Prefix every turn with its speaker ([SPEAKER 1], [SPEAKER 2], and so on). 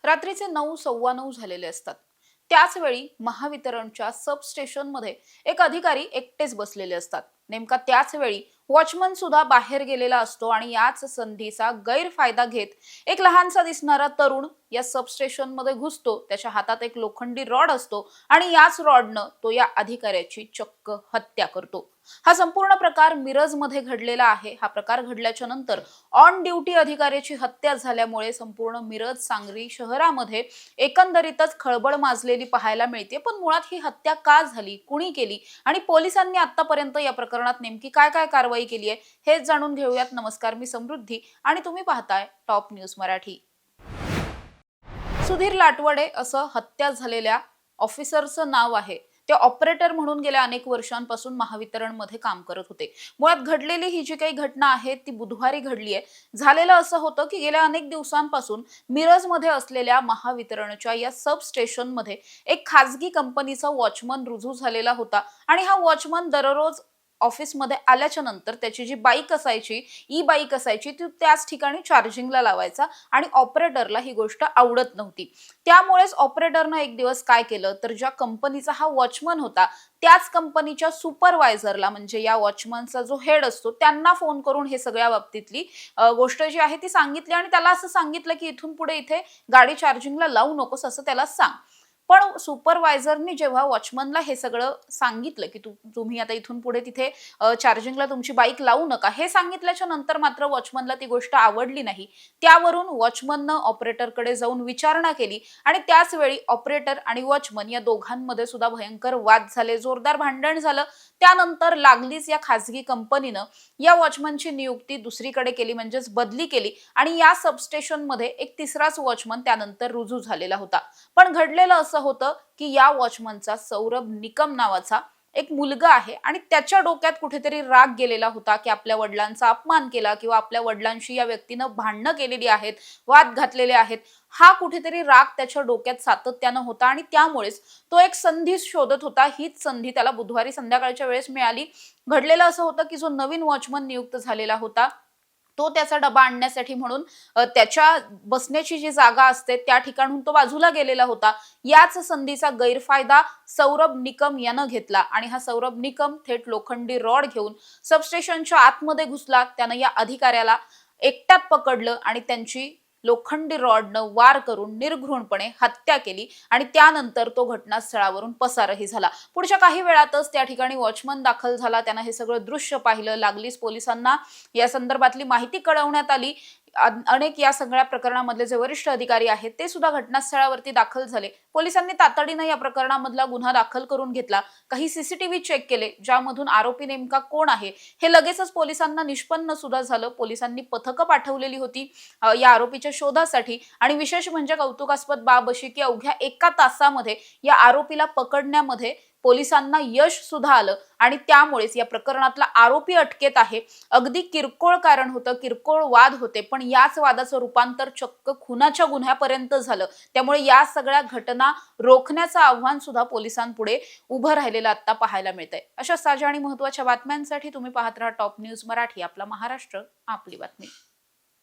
[SPEAKER 1] रात्रीचे 9:15 झालेले असतात. त्याच वेळी महावितरणच्या सबस्टेशनमध्ये एक अधिकारी एकटेच बसलेले असतात. नेमका त्याच वेळी वॉचमन सुद्धा बाहेर गेलेला असतो आणि याच संधीचा गैरफायदा घेत एक लहानसा दिसणारा तरुण या सबस्टेशनमध्ये घुसतो. त्याच्या हातात एक लोखंडी रॉड असतो आणि याच रॉडनं तो या अधिकाऱ्याची चक्क हत्या करतो. हा संपूर्ण प्रकार मिरजमध्ये घडलेला आहे. हा प्रकार घडल्याच्या नंतर ऑन ड्युटी अधिकाऱ्याची हत्या झाल्यामुळे संपूर्ण मिरज सांगली शहरामध्ये एकंदरीतच खळबळ माजलेली पाहायला मिळते. पण मुळात ही हत्या का झाली, कुणी केली आणि पोलिसांनी आतापर्यंत या प्रकरणात नेमकी काय काय कारवाई केली आहे हेच जाणून घेऊयात. नमस्कार, मी समृद्धी आणि तुम्ही पाहताय टॉप न्यूज मराठी. सुधीर लाटवडे असं हत्या झालेल्या ऑफिसरचं नाव आहे. ते ऑपरेटर म्हणून गेल्या अनेक वर्षांपासून महावितरणमध्ये काम करत होते. मुळात घडलेली ही जी काही घटना आहे ती बुधवारी घडली आहे. झालेलं असं होतं की गेल्या अनेक दिवसांपासून मिरजमध्ये असलेल्या महावितरणच्या या सब स्टेशनमध्ये एक खाजगी कंपनीचा वॉचमन रुजू झालेला होता आणि हा वॉचमन दररोज ऑफिसमध्ये आल्याच्या नंतर त्याची जी बाईक असायची, ई बाईक असायची, ती त्याच ठिकाणी चार्जिंगला लावायचा आणि ऑपरेटरला ही गोष्ट आवडत नव्हती. त्यामुळेच ऑपरेटरनं एक दिवस काय केलं तर ज्या कंपनीचा हा वॉचमन होता त्याच कंपनीच्या सुपरवायझरला, म्हणजे या वॉचमनचा जो हेड असतो, त्यांना फोन करून हे सगळ्या बाबतीतली गोष्ट जी आहे ती सांगितली आणि त्याला असं सांगितलं की इथून पुढे इथे गाडी चार्जिंगला लावू नकोस असं त्याला सांग. पण सुपरवायझरनी जेव्हा वॉचमनला हे सगळं सांगितलं की तुम्ही आता इथून पुढे तिथे चार्जिंगला तुमची बाईक लावू नका, हे सांगितल्याच्या नंतर मात्र वॉचमनला ती गोष्ट आवडली नाही. त्यावरून वॉचमननं ऑपरेटरकडे जाऊन विचारणा केली आणि त्याच वेळी ऑपरेटर आणि वॉचमन या दोघांमध्ये सुद्धा भयंकर वाद झाले, जोरदार भांडण झालं. त्यानंतर लागलीच या खासगी कंपनीनं या वॉचमनची नियुक्ती दुसरीकडे केली, म्हणजेच बदली केली आणि या सबस्टेशनमध्ये एक तिसराच वॉचमन त्यानंतर रुजू झालेला होता. पण घडलेलं असं होतं की या वॉचमनचा सौरभ निकम नावाचा एक मुलगा आहे आणि त्याच्या डोक्यात कुठेतरी राग गेलेला होता की आपल्या वडिलांचा अपमान केला किंवा आपल्या वडिलांशी या व्यक्तीनं भांडणं केलेली आहेत, वाद घातलेले आहेत. हा कुठेतरी राग त्याच्या डोक्यात सातत्यानं होता आणि त्यामुळेच तो एक संधी शोधत होता. हीच संधी त्याला बुधवारी संध्याकाळच्या वेळेस मिळाली. घडलेलं असं होतं की जो नवीन वॉचमन नियुक्त झालेला होता तो त्याचा डबा आणण्यासाठी म्हणून त्याच्या बसण्याची जी जागा असते त्या ठिकाणून तो बाजूला गेलेला होता. याच संधीचा गैरफायदा सौरभ निकम यानं घेतला आणि हा सौरभ निकम थेट लोखंडी रॉड घेऊन सबस्टेशनच्या आतमध्ये घुसला. त्यानं या अधिकाऱ्याला एकट्यात पकडलं आणि त्यांची लोखंडी रॉडनं वार करून निर्घृणपणे हत्या केली आणि त्यानंतर तो घटनास्थळावरून पसारही झाला. पुढच्या काही वेळातच त्या ठिकाणी वॉचमन दाखल झाला. त्यानं हे सगळं दृश्य पाहिलं. लागलीच पोलिसांना या संदर्भातली माहिती कळवण्यात आली. अनेक या सगळ्या प्रकरणामधले जे वरिष्ठ अधिकारी आहेत ते सुद्धा घटनास्थळावरती दाखल झाले. पोलिसांनी तातडीनं या प्रकरणामधला गुन्हा दाखल करून घेतला. काही सीसीटीव्ही चेक केले, ज्यामधून आरोपी नेमका कोण आहे हे लगेचच पोलिसांना निष्पन्न सुद्धा झालं. पोलिसांनी पथकं पाठवलेली होती या आरोपीच्या शोधासाठी आणि विशेष म्हणजे कौतुकास्पद बाब अशी की अवघ्या 1 तासामध्ये या आरोपीला पकडण्यामध्ये पोलिसांना यश सुद्धा आलं आणि त्यामुळेच या प्रकरणातला आरोपी अटकेत आहे. अगदी किरकोळ कारण होतं, किरकोळ वाद होते, पण याच वादाचं रूपांतर चक्क खुनाच्या गुन्ह्यापर्यंत झालं. त्यामुळे या सगळ्या घटना रोखण्याचं आव्हान सुद्धा पोलिसांपुढे उभं राहिलेलं आता पाहायला मिळतंय. अशा ताज्या आणि महत्त्वाच्या बातम्यांसाठी तुम्ही पाहत राहा टॉप न्यूज मराठी. आपला महाराष्ट्र, आपली बातमी.